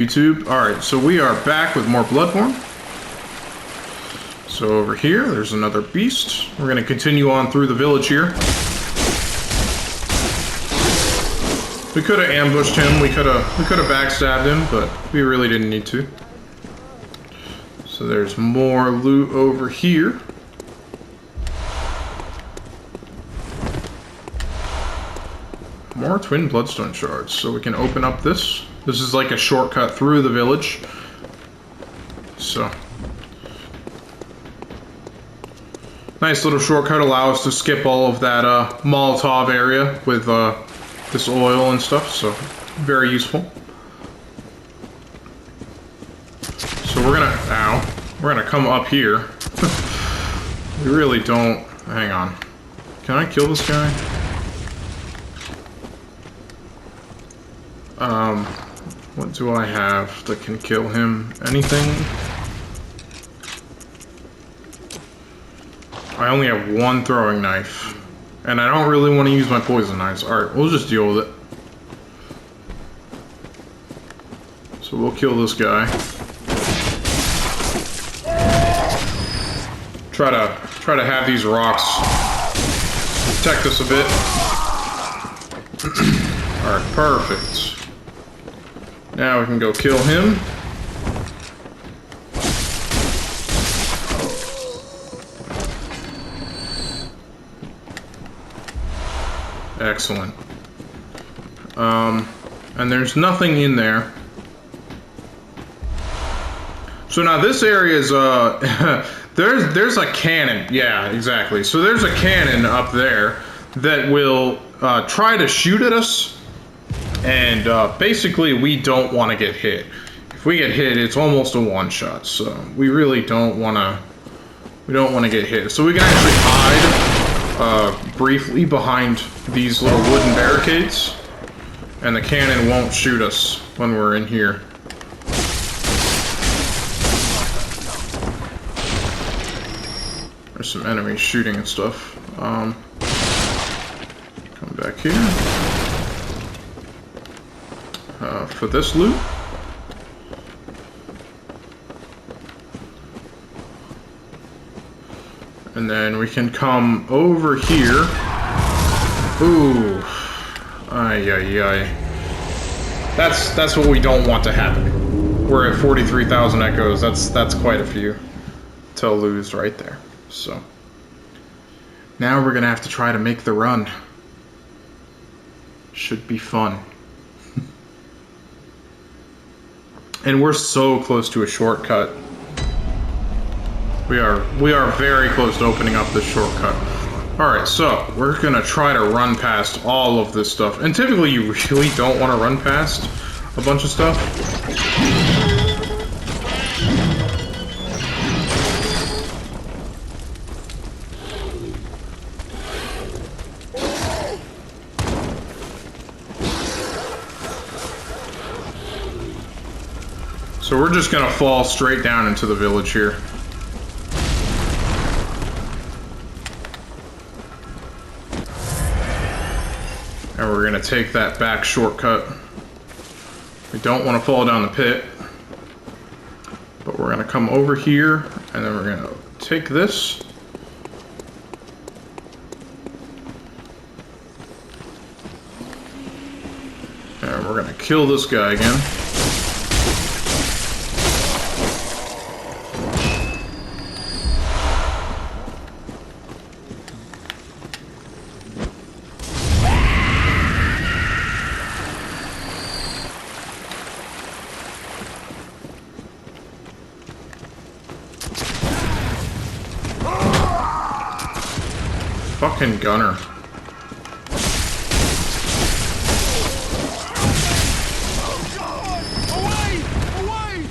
YouTube. Alright, so we are back with more Bloodborne. So over here, there's another beast. We're going to continue on through the village here. We could have ambushed him, we could have backstabbed him, but we really didn't need to. So there's more loot over here. More twin bloodstone shards, so we can open up this. This is like a shortcut through the village. So nice little shortcut, allow us to skip all of that Molotov area with this oil and stuff, so very useful. So we're gonna come up here. We really don't, hang on. Can I kill this guy? What do I have that can kill him? Anything? I only have one throwing knife. And I don't really want to use my poison knives. Alright, we'll just deal with it. So we'll kill this guy. Try to have these rocks protect us a bit. Alright, perfect. Now we can go kill him. Excellent. And there's nothing in there. So now this area is there's a cannon. Yeah, exactly. So there's a cannon up there that will try to shoot at us. And basically, we don't want to get hit. If we get hit, it's almost a one-shot. So we really don't want to. We don't want to get hit. So we can actually hide briefly behind these little wooden barricades, and the cannon won't shoot us when we're in here. There's some enemies shooting and stuff. Come back here. For this loot. And then we can come over here. Ooh. Ay, ay, ay. That's what we don't want to happen. We're at 43,000 echoes. That's quite a few to lose right there. So now we're gonna have to try to make the run. Should be fun. And we're so close to a shortcut. We are very close to opening up this shortcut. Alright, so we're gonna try to run past all of this stuff. And typically you really don't want to run past a bunch of stuff. So we're just gonna fall straight down into the village here. And we're gonna take that back shortcut. We don't want to fall down the pit. But we're gonna come over here, and then we're gonna take this. And we're gonna kill this guy again. Fucking gunner. Away! Away!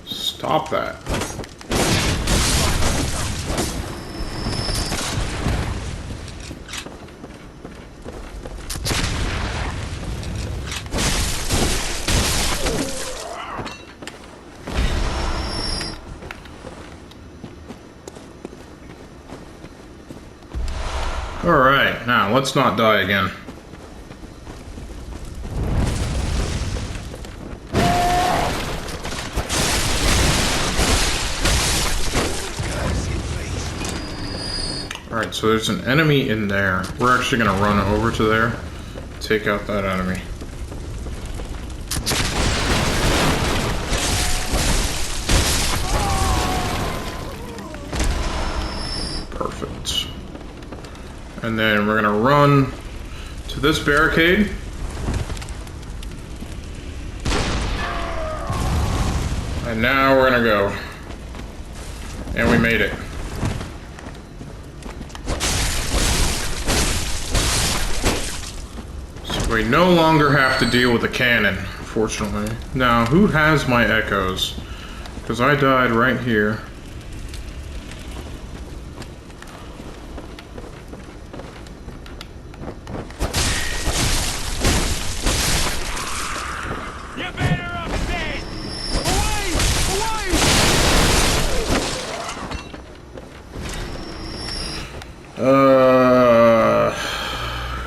Stop that. Alright, now let's not die again. Alright, so there's an enemy in there. We're actually gonna run over to there. Take out that enemy. Perfect. And then we're gonna run to this barricade. And now we're gonna go. And we made it. So we no longer have to deal with the cannon, fortunately. Now, who has my echoes? Because I died right here.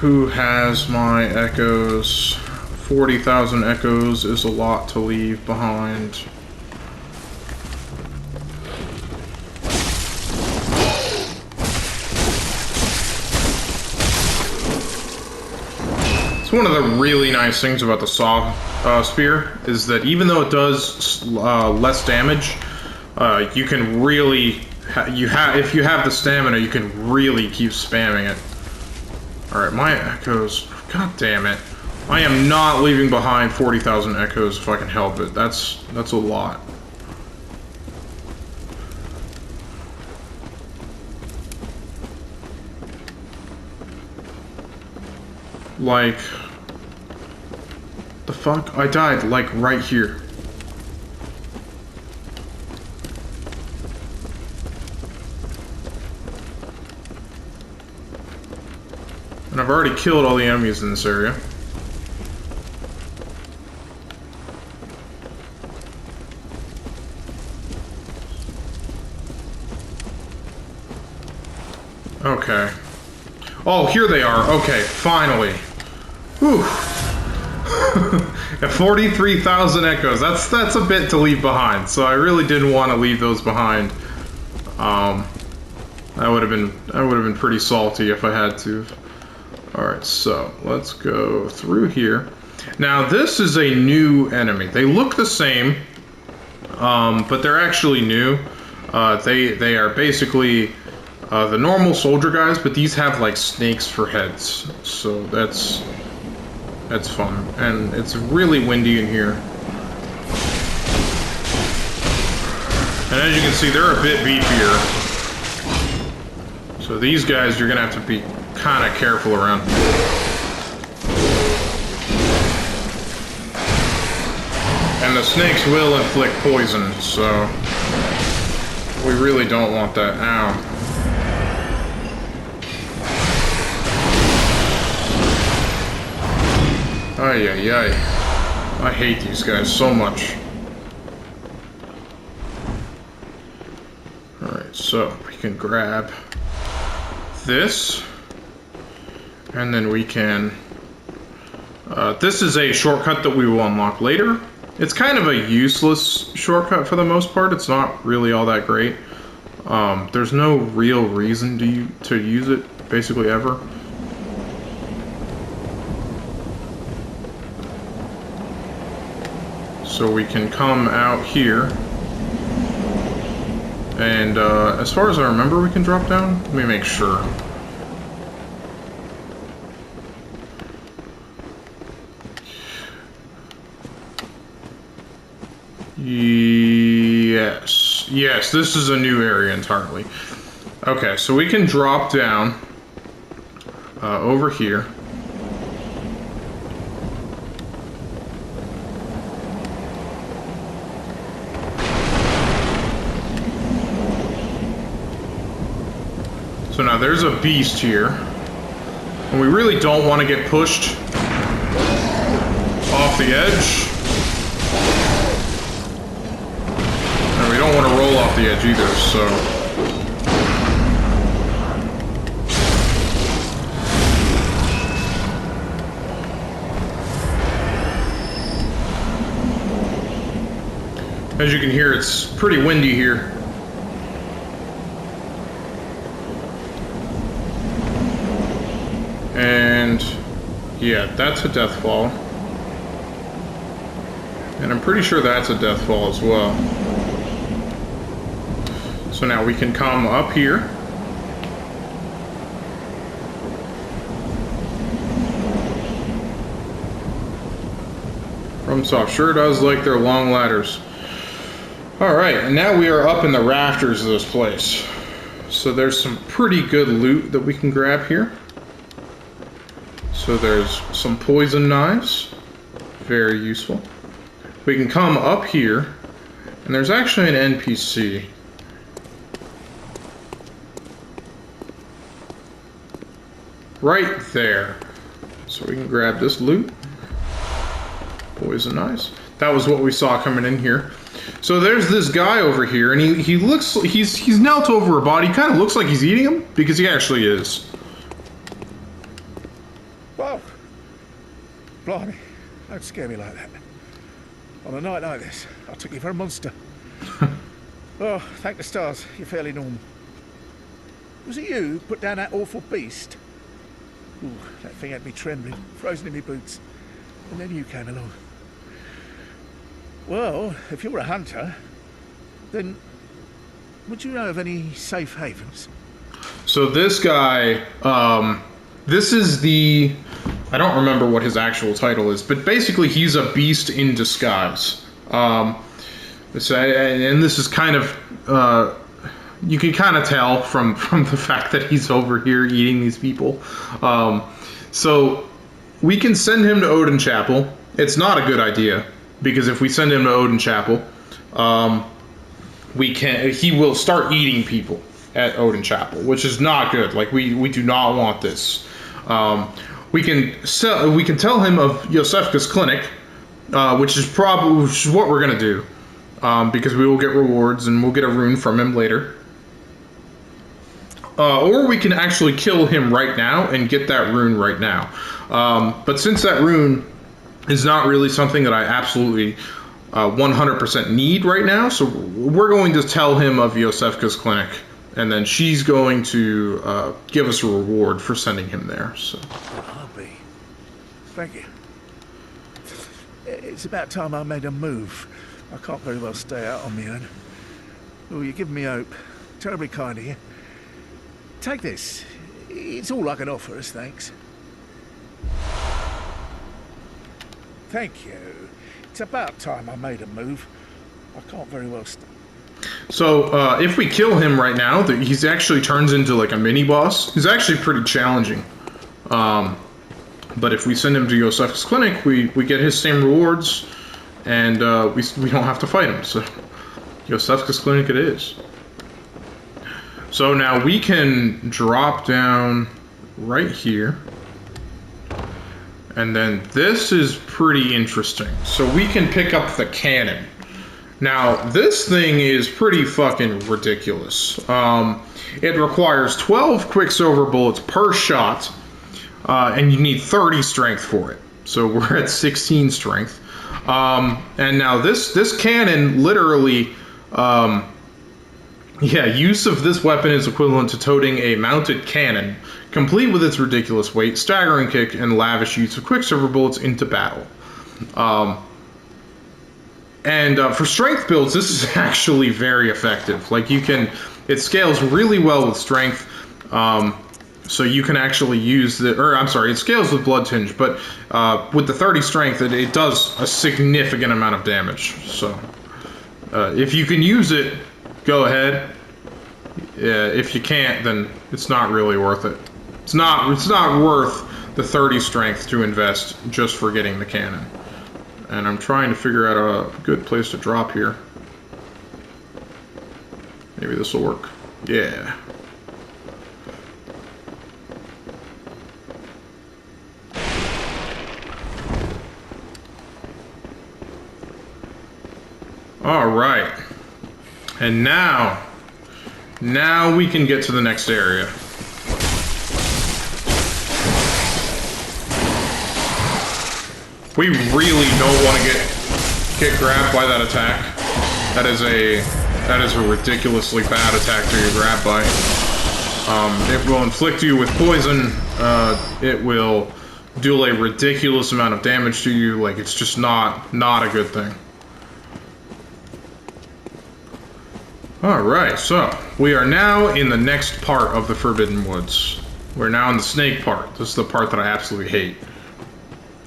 Who has my echoes? 40,000 echoes is a lot to leave behind. It's one of the really nice things about the saw spear is that even though it does less damage, you can really if you have the stamina, you can really keep spamming it. Alright, my echoes. God damn it. I am not leaving behind 40,000 echoes if I can help it. That's a lot. Like, the fuck? I died, like, right here. And I've already killed all the enemies in this area. Okay. Oh, here they are. Okay, finally. Whew. At 43,000 echoes. That's a bit to leave behind. So I really didn't want to leave those behind. That would have been pretty salty if I had to. Alright, so let's go through here. Now, this is a new enemy. They look the same, but they're actually new. They are basically the normal soldier guys, but these have like snakes for heads. So that's fun. And it's really windy in here. And as you can see, they're a bit beefier. So these guys you're gonna have to be kind of careful around. And the snakes will inflict poison, so we really don't want that. Ow. Ay, ay, ay. I hate these guys so much. Alright, so we can grab this. And then we can... this is a shortcut that we will unlock later. It's kind of a useless shortcut for the most part. It's not really all that great. There's no real reason to use it, basically, ever. So we can come out here. And as far as I remember, we can drop down. Let me make sure. Yes, this is a new area entirely. Okay, so we can drop down over here. So now there's a beast here, and we really don't want to get pushed off the edge. We don't want to roll off the edge either, so... As you can hear, it's pretty windy here. And yeah, that's a death fall. And I'm pretty sure that's a death fall as well. So now we can come up here. FromSoft sure does like their long ladders. Alright, and now we are up in the rafters of this place. So there's some pretty good loot that we can grab here. So there's some poison knives. Very useful. We can come up here, and there's actually an NPC. Right there. So we can grab this loot. Poison knives. That was what we saw coming in here. So there's this guy over here, and he looks, he's knelt over a body. He kind of looks like he's eating him, because he actually is. Whoa! Blimey, don't scare me like that. On a night like this, I took you for a monster. Oh, thank the stars, you're fairly normal. Was it you who put down that awful beast? Ooh, that thing had me trembling, frozen in my boots. And then you came along. Well, if you're a hunter, then would you know of any safe havens? So this guy, this is the, I don't remember what his actual title is, but basically he's a beast in disguise. And this is kind of, you can kind of tell from the fact that he's over here eating these people. So we can send him to Odin Chapel. It's not a good idea, because if we send him to Odin Chapel, he will start eating people at Odin Chapel, which is not good. Like, we do not want this. We can tell him of Yosefka's clinic, which is what we're gonna do, because we will get rewards and we'll get a rune from him later. Or we can actually kill him right now and get that rune right now. But since that rune is not really something that I absolutely 100% need right now, so we're going to tell him of Yosefka's clinic, and then she's going to give us a reward for sending him there. So. I'll be. Thank you. It's about time I made a move. I can't very well stay out on my own. Oh, you're giving me hope. Terribly kind of you. Take this. It's all I can offer as thanks. Thank you. It's about time I made a move. I can't very well stay. So, if we kill him right now, he actually turns into like a mini-boss. He's actually pretty challenging. But if we send him to Yosefka's clinic, we get his same rewards, and we don't have to fight him. So, Yosefka's clinic it is. So now we can drop down right here. And then this is pretty interesting. So we can pick up the cannon. Now, this thing is pretty fucking ridiculous. It requires 12 Quicksilver bullets per shot, and you need 30 strength for it. So we're at 16 strength. And now this cannon literally, use of this weapon is equivalent to toting a mounted cannon, complete with its ridiculous weight, staggering kick, and lavish use of Quicksilver bullets into battle. For strength builds, this is actually very effective. Like, it scales really well with strength, so you can actually use it scales with Blood Tinge, but with the 30 strength, it does a significant amount of damage. So, if you can use it, go ahead. If you can't, then it's not really worth it. It's not worth the 30 strength to invest just for getting the cannon. And I'm trying to figure out a good place to drop here. Maybe this will work. Yeah. All right. And now we can get to the next area. We really don't want to get grabbed by that attack. That is a ridiculously bad attack to get grabbed by. It will inflict you with poison it will deal a ridiculous amount of damage to you. Like, it's just not a good thing. Alright, so we are now in the next part of the Forbidden Woods. We're now in the snake part. This is the part that I absolutely hate.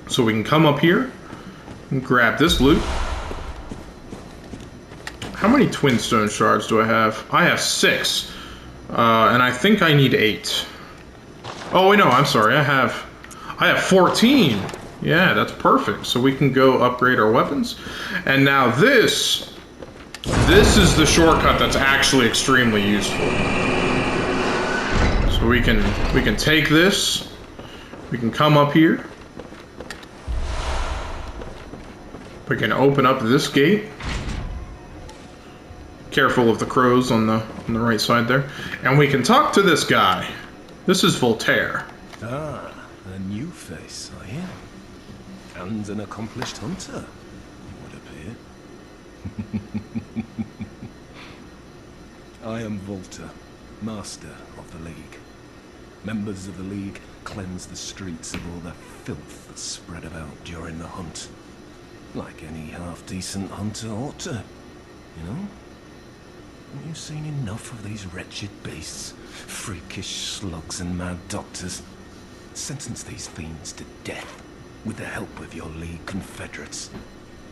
So we can come up here and grab this loot. How many twin stone shards do I have? I have 6. And I think I need 8. Oh wait, no, I'm sorry. I have 14. Yeah, that's perfect. So we can go upgrade our weapons. And now this is the shortcut that's actually extremely useful. So we can take this. We can come up here. We can open up this gate. Careful of the crows on the right side there. And we can talk to this guy. This is Voltaire. Ah, a new face, are you? And an accomplished hunter, it would appear. I am Voltaire, master of the League. Members of the League cleanse the streets of all the filth that's spread about during the hunt. Like any half-decent hunter ought to, you know? Haven't you seen enough of these wretched beasts? Freakish slugs and mad doctors. Sentence these fiends to death with the help of your League confederates.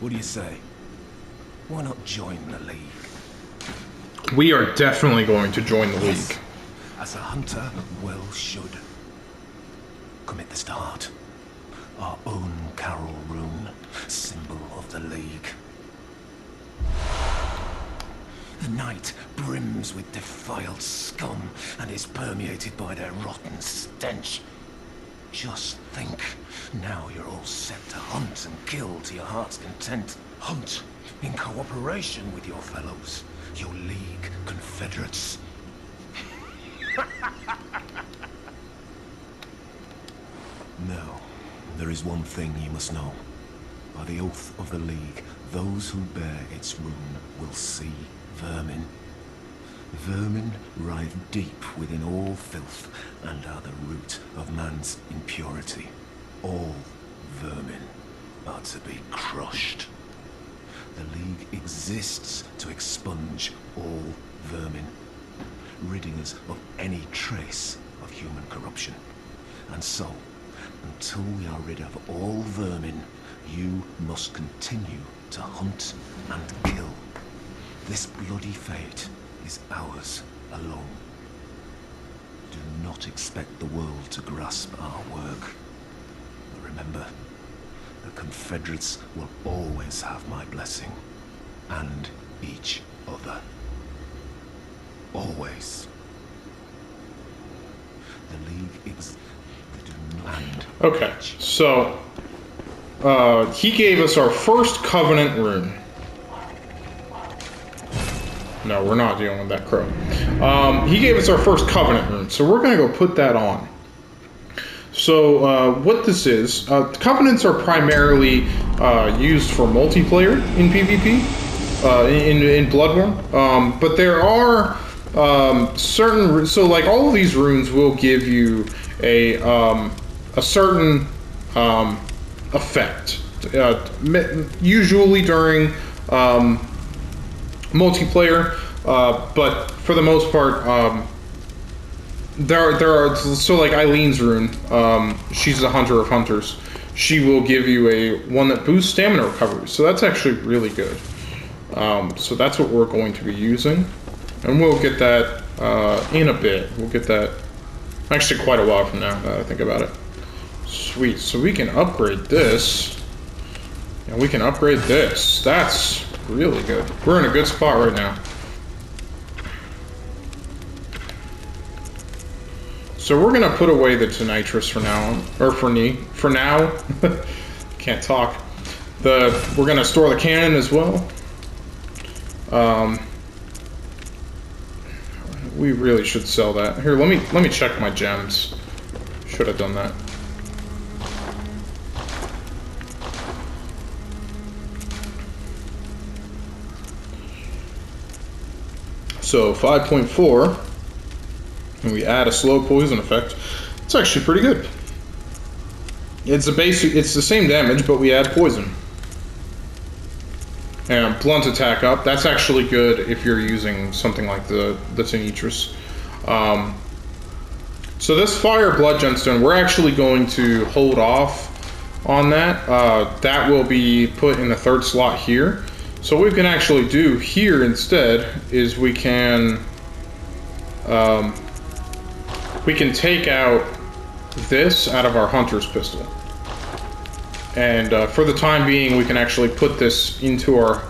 What do you say? Why not join the League? We are definitely going to join the Yes, League. as a hunter well should. Commit this to heart. Our own Carol rune, symbol of the League. The night brims with defiled scum and is permeated by their rotten stench. Just think, now you're all set to hunt and kill to your heart's content. Hunt in cooperation with your fellows, your League confederates. Now, there is one thing you must know. By the oath of the League, those who bear its rune will see vermin. Vermin writhe deep within all filth and are the root of man's impurity. All vermin are to be crushed. The League exists to expunge all vermin, ridding us of any trace of human corruption. And so, until we are rid of all vermin, you must continue to hunt and kill. This bloody fate is ours alone. Do not expect the world to grasp our work. But remember, the Confederates will always have my blessing. And each other. Always. The League is... Okay, so he gave us our first Covenant rune. No, we're not dealing with that crow. He gave us our first Covenant rune, so we're going to go put that on. So what this is, Covenants are primarily used for multiplayer in PvP, in Bloodborne, but there are certain, so like all of these runes will give you a certain effect, usually during multiplayer, but for the most part, there are, so like Eileen's rune, she's a hunter of hunters. She will give you a one that boosts stamina recovery, so that's actually really good. So that's what we're going to be using, and we'll get that in a bit. We'll get that actually quite a while from now, that I think about it. Sweet, so we can upgrade this, and we can upgrade this. That's really good. We're in a good spot right now. So we're gonna put away the Tonitrus for now, or for now. Can't talk. We're gonna store the cannon as well. We really should sell that. Here, let me check my gems. Should have done that. So 5.4, and we add a slow poison effect. It's actually pretty good. It's the same damage, but we add poison. And blunt attack up. That's actually good if you're using something like the Tenetris. So this fire blood gemstone, we're actually going to hold off on that. That will be put in the third slot here. So what we can actually do here instead is we can take out this out of our hunter's pistol. And for the time being, we can actually put this into our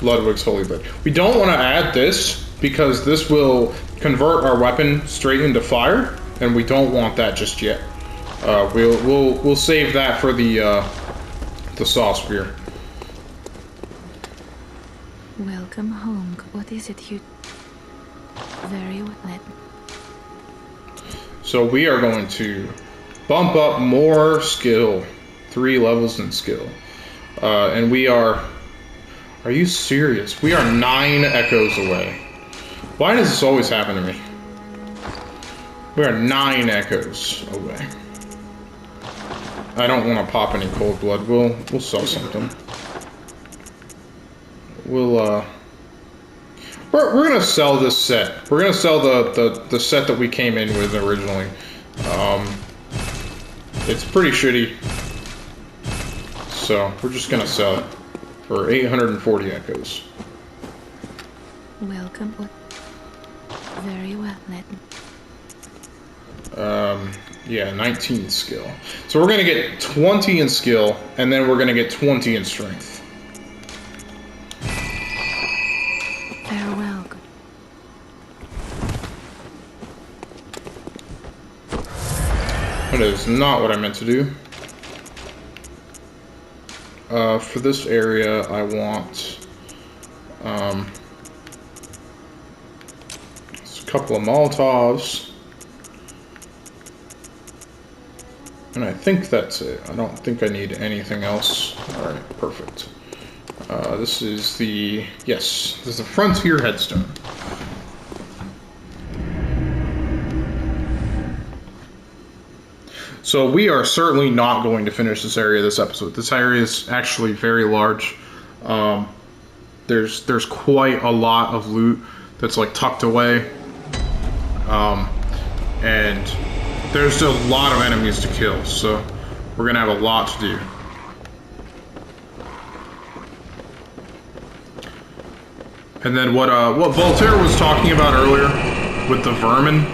Ludwig's Holy Blade. We don't want to add this because this will convert our weapon straight into fire, and we don't want that just yet. We'll save that for the Saw Spear. Welcome home. What is it you... Very well. So we are going to bump up more skill. 3 levels in skill. And we are... Are you serious? We are 9 echoes away. Why does this always happen to me? We are 9 echoes away. I don't want to pop any cold blood. We'll sell something. We're gonna sell this set. We're gonna sell the set that we came in with originally. It's pretty shitty. So we're just gonna sell it for 840 echoes. Welcome. Very well. Yeah, 19 skill. So we're gonna get 20 in skill, and then we're gonna get 20 in strength. Farewell. That is not what I meant to do. For this area, I want a couple of Molotovs. And I think that's it. I don't think I need anything else. Alright, perfect. This is the... Yes, this is the Frontier Headstone. So we are certainly not going to finish this area this episode. This area is actually very large. There's quite a lot of loot that's like tucked away. And there's a lot of enemies to kill, so we're gonna have a lot to do. And then what Voltaire was talking about earlier with the vermin,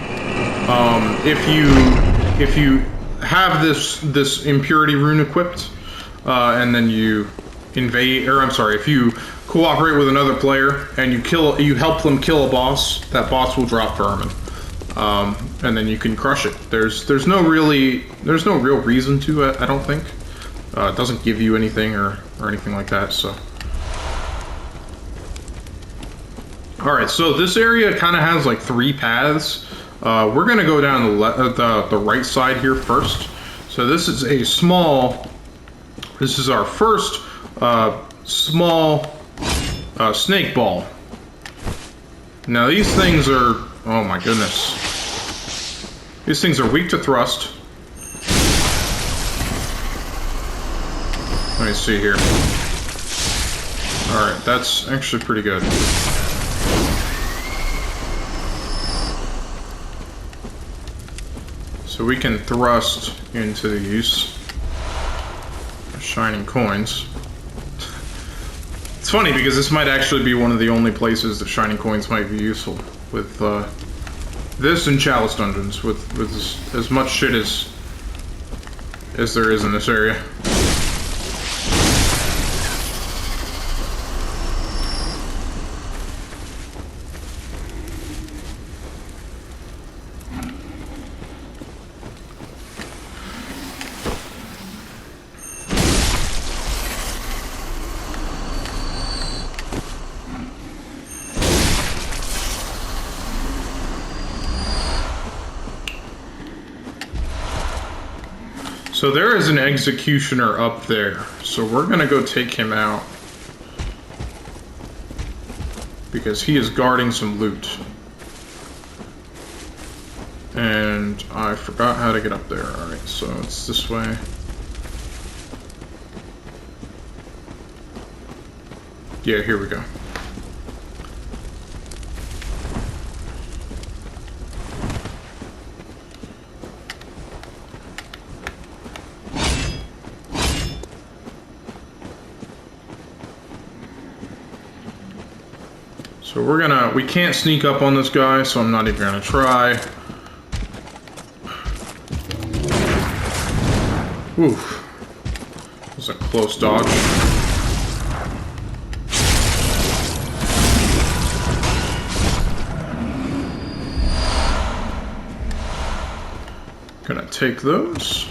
if you have this impurity rune equipped, and then you invade, or I'm sorry, if you cooperate with another player and you help them kill a boss, that boss will drop vermin. And then you can crush it. There's no real reason to it, I don't think. It doesn't give you anything or anything like that, so. Alright, so this area kind of has like 3 paths. We're gonna go down the right side here first. So this is our first small snake ball. Now these things are, oh my goodness. These things are weak to thrust. Let me see here. Alright, that's actually pretty good. So we can thrust into the use of shining coins. It's funny because this might actually be one of the only places that shining coins might be useful with this and Chalice Dungeons, with as much shit as there is in this area. So there is an executioner up there, so we're gonna go take him out because he is guarding some loot. And I forgot how to get up there. Alright, so it's this way. Yeah, here we go. So we can't sneak up on this guy, so I'm not even gonna try. Oof. That was a close dodge. Gonna take those.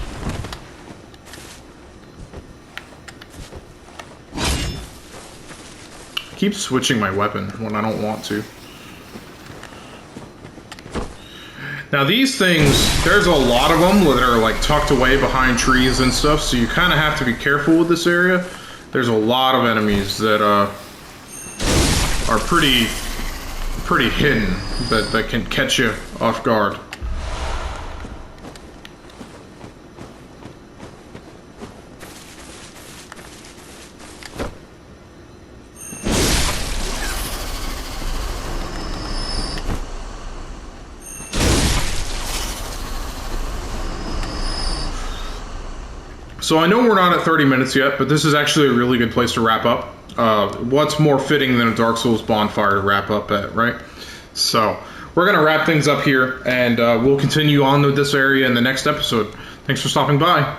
I keep switching my weapon when I don't want to. Now these things, there's a lot of them that are like tucked away behind trees and stuff, so you kind of have to be careful with this area. There's a lot of enemies that are pretty hidden, that can catch you off guard. So I know we're not at 30 minutes yet, but this is actually a really good place to wrap up. What's more fitting than a Dark Souls bonfire to wrap up at, right? So we're going to wrap things up here, and we'll continue on with this area in the next episode. Thanks for stopping by.